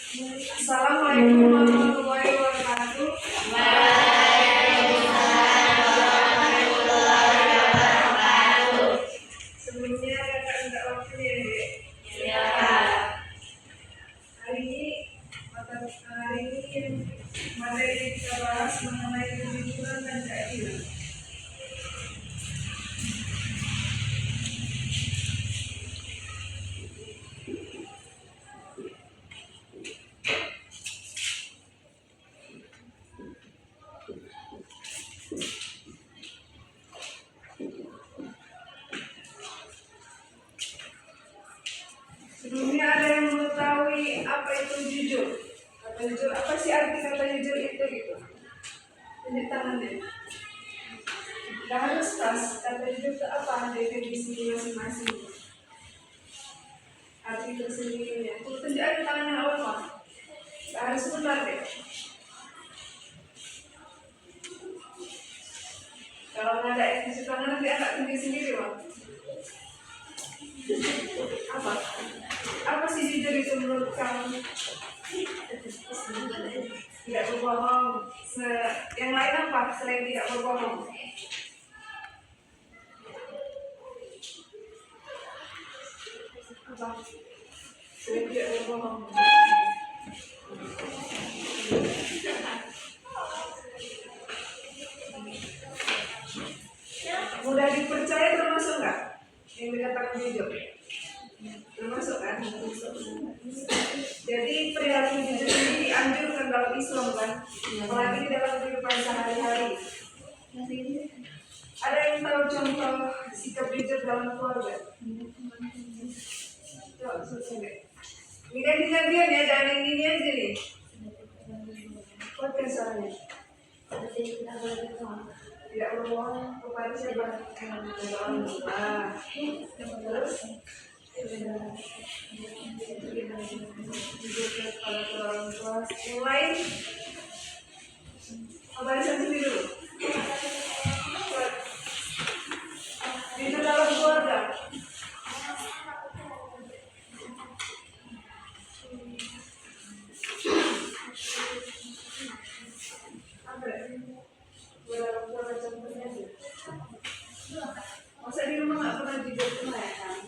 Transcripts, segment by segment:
Assalamualaikum warahmatullahi wabarakatuh. Sebelumnya kakak minta waktunya ya, Dek. Ya. Hari ini materi kita bahas mengenai kejujuran dan keadilan. Sebelumnya ada yang mengetahui apa itu jujur? Kata jujur, apa sih arti kata jujur itu gitu? Tunjuk tangannya. Gak harus tas, kata jujur itu apa? Definisi masing-masing. Arti tersendirinya. Tunjuk aja tangannya apa? Gak harus benar deh. Kalau nggak ada yang tunjuk tangan nanti anak tunjuk sendiri, Bang. Apa? Apa sih jujur itu menurut kamu? Tidak berbohong. Yang lain apa selain tidak berbohong? Apa? Selain tidak berbohong. Mudah dipercaya termasuk nggak? Yang dikatakan jujur? Termasuk kan? Jadi perilaku jujur ini dianjurkan dalam Islam kan? Apalagi dalam kehidupan sehari-hari. Ada yang tahu contoh sikap jujur dalam keluarga? Coba selesai deh. Ini ganti-gantian ya, jangan yang ini aja nih. Kuatkan soalnya. Tidak berbohong kepada siapa? Kepada orang tua. Terus jujur kepada orang tua. Yang lain, barisan sini dulu. Jujur dalam keluarga. Masa di rumah nggak pernah jujur sama ya kan?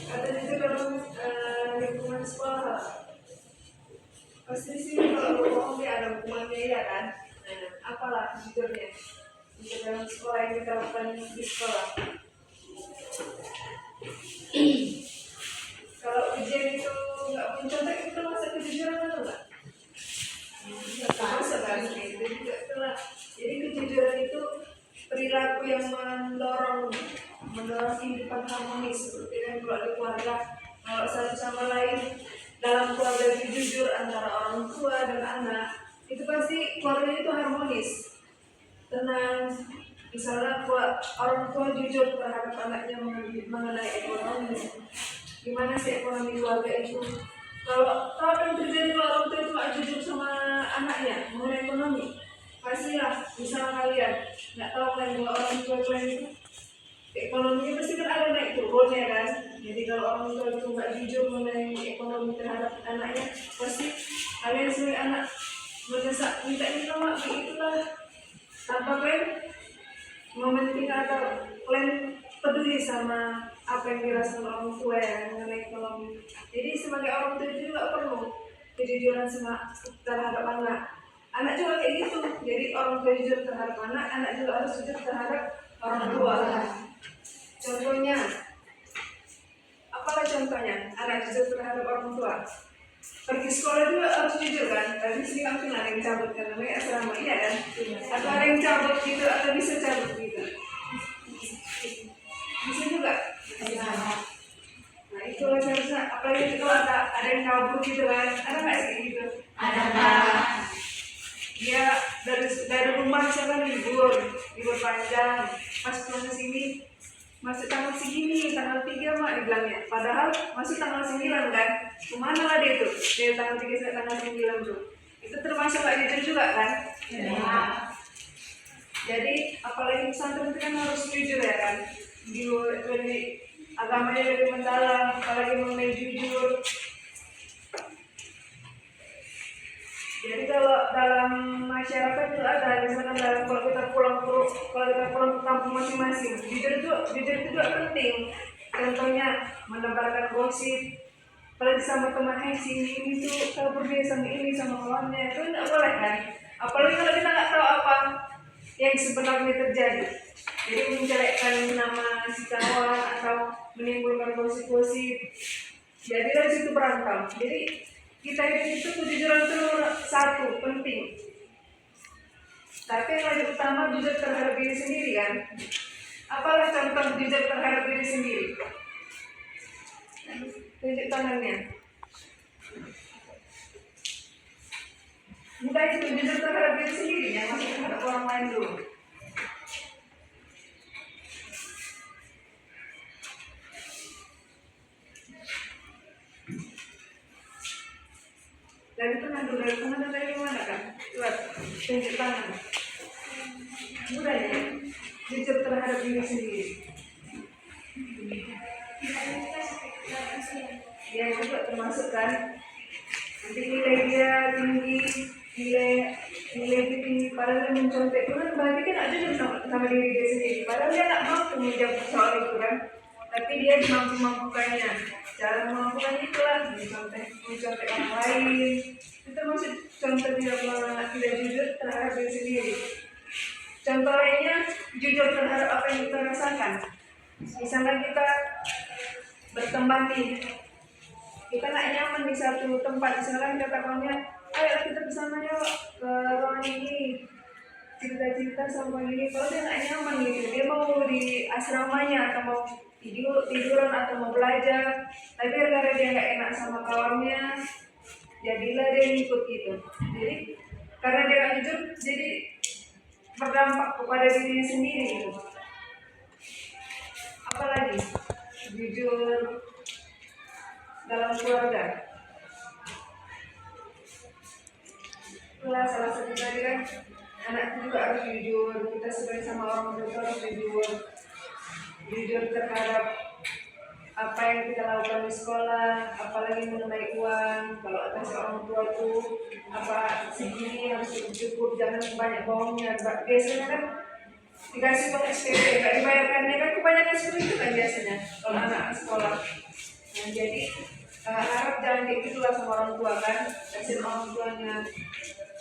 Ada jujur dalam lingkungan sekolah. Pasti di sini kalau bohong dia ada hukumannya ya kan? Nah, apalah jujurnya? Jujur dalam sekolah yang diterapkan di sekolah. Kalau ujian itu nggak mencontoh itu termasuk kejujuran atau enggak? Termasuk kan? Itu juga telah. Jadi kejujuran itu perilaku yang mendorong kehidupan harmonis seperti yang kalau di keluarga, kalau satu sama lain dalam keluarga itu jujur antara orang tua dan anak, itu pasti keluarga itu harmonis, tenang. Misalnya orang tua jujur terhadap anaknya mengenai ekonomi, gimana sih ekonomi keluarga itu. Kalau apa yang terjadi kalau orang tua itu nggak jujur sama anaknya mengenai ekonomi, pastilah misalnya kalian nggak tahu kan bahwa orang tua kalian itu ekonominya pasti kan ada naik turunnya kan. Jadi kalau orang tua itu nggak jujur mengenai ekonomi terhadap anaknya, pasti kalian sebagai anak mendesak minta mak begitulah, tanpa kalian mementingkan atau kalian peduli sama apa yang dirasakan orang tua ya mengenai ekonomi. Jadi sebagai orang tua itu nggak perlu kejujuran terhadap anak. Anak juga kayak gitu. Jadi orang tua jujur terhadap anak, anak juga harus jujur terhadap orang tua. Contohnya, apalah contohnya? Anak jujur terhadap orang tua. Pergi sekolah juga harus jujur kan? Tadi sih mungkin ada yang cabut kan, namanya asrama, iya kan? Atau ada yang cabut gitu, atau bisa cabut gitu. Bisa juga. Nah itulah seharusnya, apalagi kalau ada yang kabur gitu kan, ada nggak sih gitu? Ada Pak. Dia dari rumah misalkan libur panjang, pas pulang ke sini masuk tanggal segini, tanggal 3 mak dibilangnya, padahal masih tanggal 9 kan, kemana lah dia tuh dari tanggal 3 sampai tanggal 9 tuh. itu termasuk nggak jujur juga kan? Ya. Jadi apalagi pesantren itu kan harus jujur ya kan? Jadi agamanya lebih mendalam, apalagi mengenai jujur. Jadi kalau dalam masyarakat itu ada, misalkan kalau kita pulang ke kampung masing-masing, jujur itu juga penting. Contohnya menebarkan gosip, apalagi sama teman ini tuh kabur dia sama ini sama kawannya, itu nggak boleh kan? Apalagi kalau kita nggak tahu apa yang sebenarnya terjadi. Jadi menjelekkan nama si kawan atau menimbulkan gosip-gosip. Jadi dari situ berantem. Jadi kita itu kejujuran itu nomor satu penting. Tapi yang lebih utama jujur terhadap diri sendiri kan. Apalah contoh jujur terhadap diri sendiri? Tunjuk tangannya. Bukan itu jujur terhadap diri sendiri, yang masih terhadap orang lain dulu. Dari tangan dari mana kan? Lihat, tunjuk tangan. Mudah ya, jujur terhadap diri sendiri. Dia juga termasuk kan. Nanti nilai dia tinggi, nilai dia tinggi, padahal dia mencontek itu kan berarti kan ada jujur sama diri dia sendiri. Padahal dia tak mampu menjawab soal itu kan. Tapi dia mampu-mampukannya. Cara memampukan itulah mencontek orang lain. Itu termasuk contoh tidak jujur terhadap diri sendiri. Contoh lainnya jujur terhadap apa yang kita rasakan. Misalnya kita berteman nih, kita nggak nyaman di satu tempat, misalkan kata kawannya, ayo kita bersama yuk ke ruangan ini, cerita-cerita sama ini. Kalau dia nggak nyaman gitu, dia mau di asramanya atau mau tiduran atau mau belajar, tapi gara-gara dia nggak enak sama kawannya, jadilah dia ikut gitu. Jadi karena dia nggak jujur, jadi berdampak kepada dirinya sendiri gitu. Apalagi jujur dalam keluarga. Itulah salah satu tadi kan, anak itu juga harus jujur. Kita sebagai sama orang tua harus jujur terhadap apa yang kita lakukan di sekolah, apalagi mengenai uang. Kalau atas orang tua tuh apa segini harus cukup, jangan banyak bohongnya. Biasanya kan dikasih uang SPP, nggak dibayarkannya kan kebanyakan seperti itu kan biasanya kalau anak sekolah. Nah, jadi harap jangan kayak gitulah sama orang tua kan, kasih orang tuanya.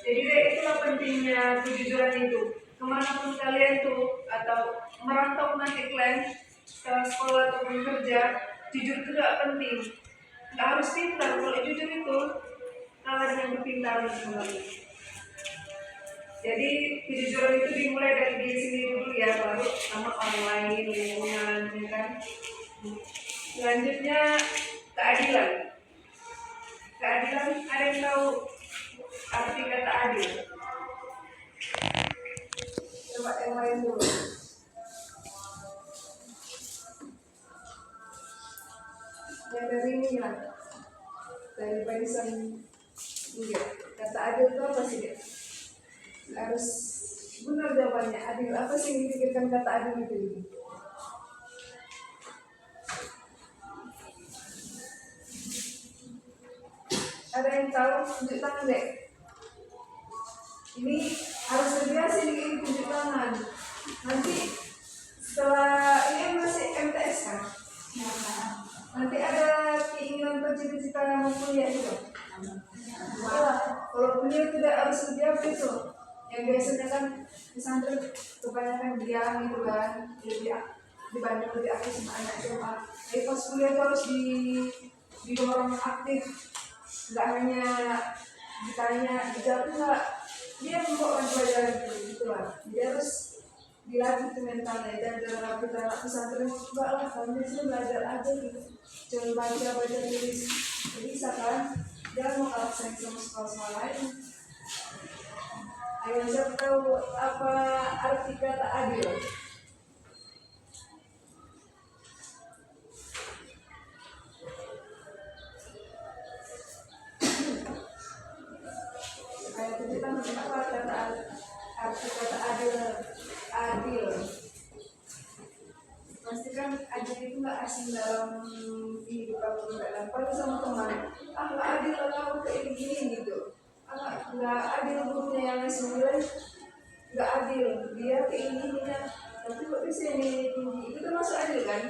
Jadi itulah pentingnya kejujuran itu. Kemanapun kalian tuh atau merantau nanti kalian ke sekolah atau bekerja, jujur itu juga penting. Nggak harus pintar, kalau jujur itu kalah dengan kepintaran sebenarnya. Jadi kejujuran itu dimulai dari diri sendiri dulu ya, baru sama orang lain, lingkungan, ya kan. Selanjutnya keadilan. Keadilan, ada yang tahu arti kata adil? Coba yang lain dulu. Yang dari ini lah, dari barisan iya. Kata adil itu apa sih dia? Harus benar jawabannya. Adil apa sih yang dipikirkan kata adil itu? Ada yang tahu? Tunjuk tangan deh. Ini harus terbiasa nih tunjuk tangan. Nanti setelah ini masih MTS kan? Nanti ada keinginan bercita-cita mau kuliah juga. Kalau kuliah tidak harus lebih apa itu? Yang biasanya kan pesantren kebanyakan diam gitu kan, dibanding lebih aktif sama anak SMA. Jadi pas kuliah itu harus didorong aktif. Nggak hanya ditanya, dijawab nggak, dia membawa pelajaran gitu lah. Dia harus dilatih itu mentalnya. Dan dalam kita anak pesantren enggak lah, kami sih belajar aja gitu, cuma baca tulis. Jadi misalkan dia mau kalah saing sama sekolah lain. Ayo siapa tahu apa arti kata adil? teman, nggak adil kalau kayak gini gitu, nggak adil gurunya yang ngasih nilai, nggak adil dia kayak gini ya, tapi kok bisa ini tinggi, itu termasuk adil kan?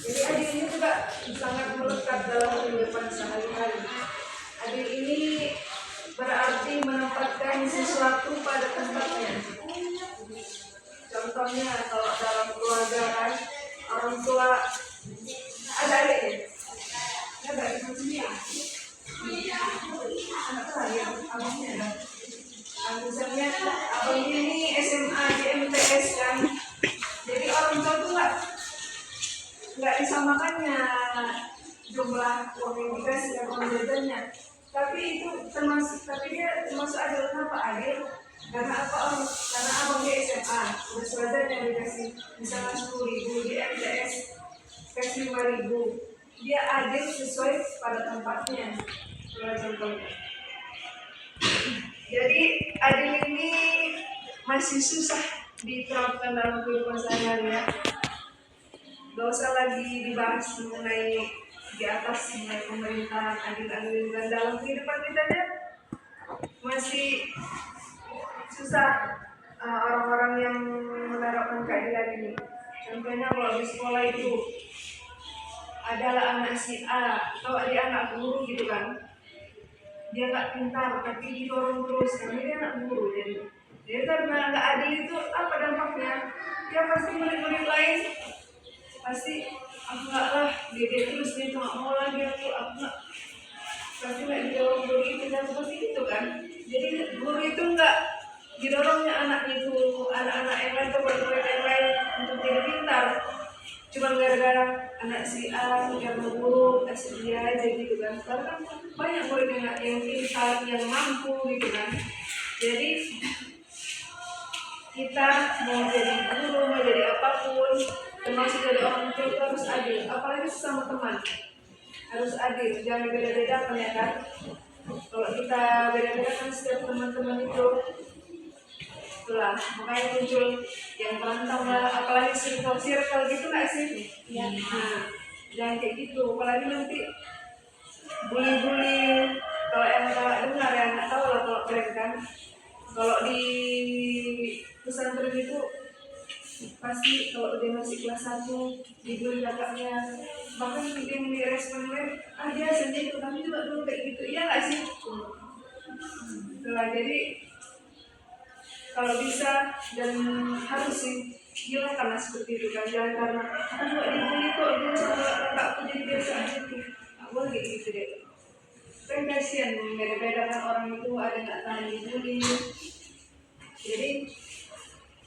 Jadi adil ini juga sangat melekat dalam kehidupan sehari-hari. Adil ini berarti menempatkan sesuatu pada tempatnya. Contohnya kalau dalam keluarga kan, orang tua ada adiknya, ada adik anak terakhir, abangnya ada. Misalnya abangnya ini SMA di MTS kan, jadi orang tua tuh nggak disamakannya jumlah uang yang dikasih dan uang jajannya, tapi dia termasuk adil. Kenapa adil? Karena karena abang di SMA bersuara yang dikasih misalnya 10.000, di MTS kasih 5.000, dia adil sesuai pada tempatnya. Jadi adil ini masih susah diterapkan dalam kehidupan sehari-hari ya. Gak usah lagi dibahas mengenai di atas mengenai pemerintahan adil-adil, dan dalam kehidupan kita ya masih susah orang-orang yang menerapkan keadilan ini. Contohnya kalau di sekolah itu adalah anak si A atau anak guru gitu kan, dia nggak pintar tapi didorong terus karena dia anak guru, jadi karena nggak adil itu apa dampaknya? Dia pasti murid-murid lain pasti aku nggak lah, dia terus dia nggak mau lagi, aku nggak, pasti nggak didorong guru itu dan seperti itu kan. Jadi guru itu nggak didorongnya anak yang lain atau murid yang lain untuk jadi pintar, cuma gara-gara anak si A yang guru kasih dia aja gitu kan. Karena banyak murid yang pintar, yang mampu gitu kan. Jadi kita mau jadi guru, mau jadi apapun, termasuk jadi orang tua itu harus adil, apalagi sesama teman harus adil, jangan beda-bedakan ya kan. Kalau kita beda-beda kan setiap teman-teman itu itulah makanya muncul yang berantem lah, apalagi circle gitu nggak sih? Ya. Nah, jangan kayak gitu, apalagi nanti bully-bully. Kalau yang dengar ya nggak tahu lah kalau keren kan. Kalau di pesantren itu pasti kalau dia masih kelas 1 dibully kakaknya, bahkan dia direspon dia sendiri itu kami juga dulu kayak gitu, iya nggak sih? Itulah, jadi kalau bisa dan harus sih hilangkanlah seperti itu kan. Jangan karena nggak dibully kok dia sama kakakku jadi biasa aja tuh, nggak boleh gitu deh. Kan kasihan beda-beda kan orang itu, ada nggak tahan dibully. Jadi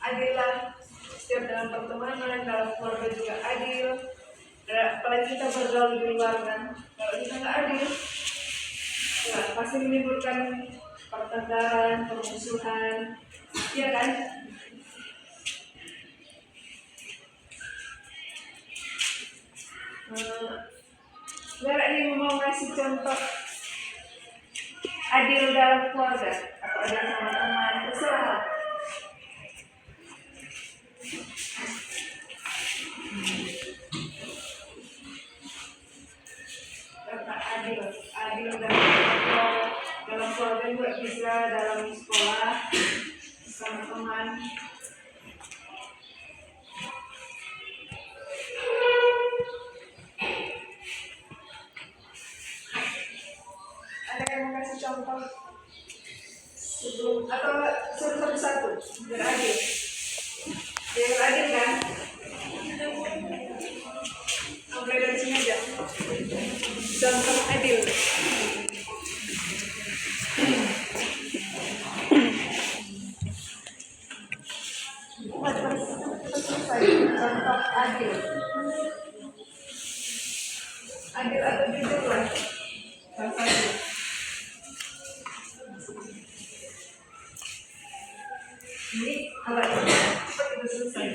adillah setiap dalam pertemanan, dalam keluarga juga adil. Apalagi kita bergaul di luar kan, kalau kita nggak adil ya pasti menimbulkan pertengkaran, permusuhan, iya kan? Gara ini mau ngasih contoh adil dalam keluarga atau adil sama teman, terserah. Adil dalam keluarga juga bisa, dalam sekolah sama teman. Ada yang mau kasih contoh sebelum atau suruh satu-satu biar adil? Biar adil kan? Sampai dari sini aja. Contoh adil. Contoh adil. Adil atau jujur lah. Contohnya. Ini agak cepat kita selesai.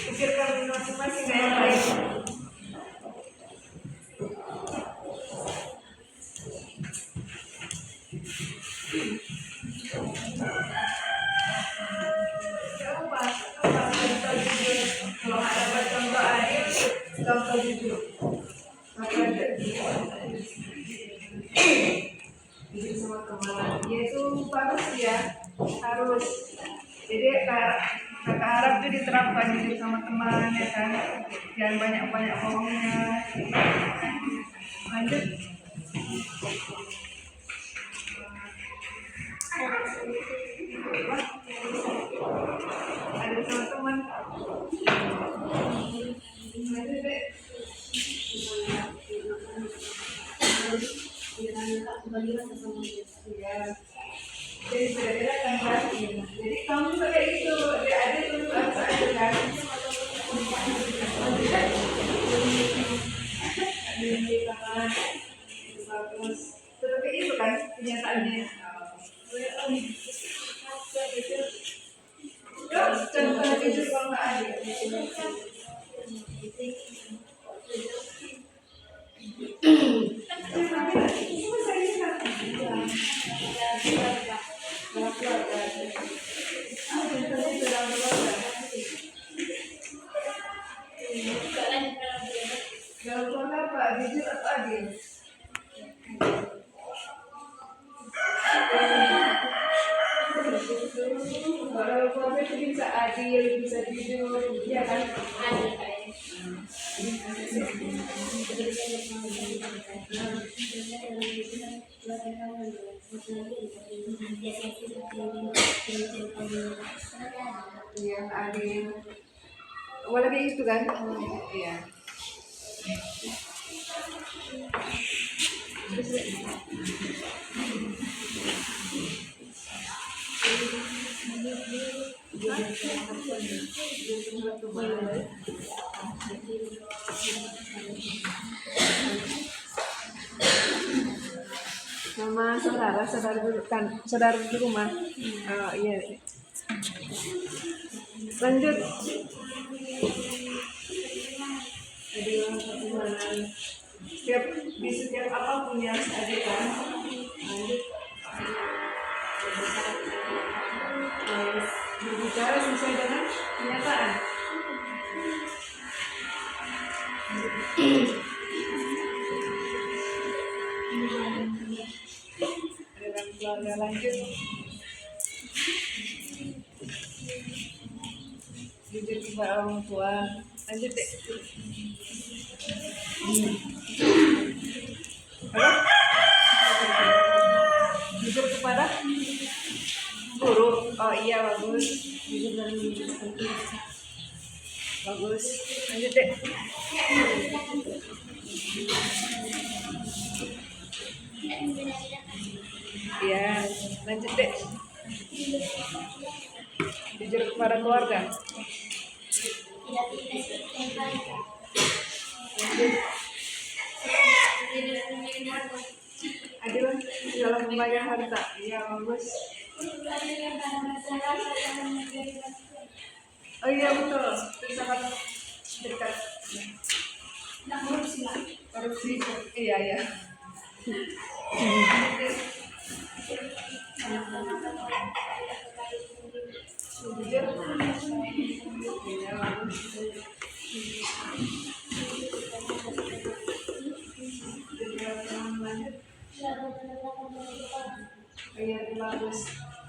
Pikirkan masing-masing yang lain. Jujur sama teman, ya itu bagus ya, harus. Jadi kakak harap itu diterapkan jujur sama teman ya kan, jangan banyak-banyak bohongnya. Lanjut. Ada sama teman. Lanjut deh. Ya. Jadi beda-beda kan Pak? Jadi kamu juga kayak gitu, ada dulu harus ada kan? Ada yang di tangan, itu bagus. Tetapi itu kan kenyataannya. Yuk, contoh jujur kalau nggak ada. Dalam keluarga apa? Jujur atau adil? Kalau keluarga itu bisa adil, bisa jujur, ya kan? Iya, adil. Walaupun itu kan? Iya. Nama saudara dulu kan, saudara di rumah. Oh, iya. Lanjut. Di setiap apapun yang ada kan. Lanjut. Berbicara sesuai dengan kenyataan. Dalam keluarga lanjut. Jujur kepada orang tua. Lanjut deh. Apa? Jujur kepada guru. Oh iya, bagus. Jujur dan bagus. Lanjut deh. Iya, lanjut deh. Jujur kepada keluarga. Lanjut. Adil dalam membagikan harta. Iya, bagus. Oh iya, betul. Itu sangat dekat. Korupsi. Iya, iya. Jujur. Iya, bagus. Iya, bagus.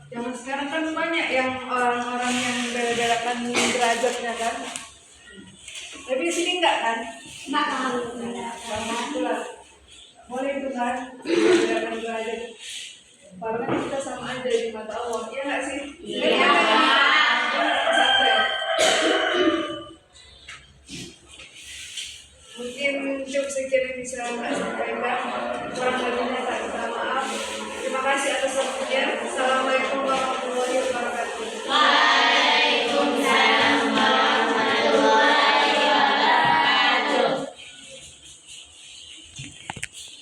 Zaman sekarang kan banyak yang orang-orang yang beda-bedakan derajatnya kan. Tapi di sini enggak kan? Nggak tahu. Itulah. Boleh itu kan? Beda-bedakan derajat. Karena kita sama aja di mata Allah, ya nggak sih? Iya.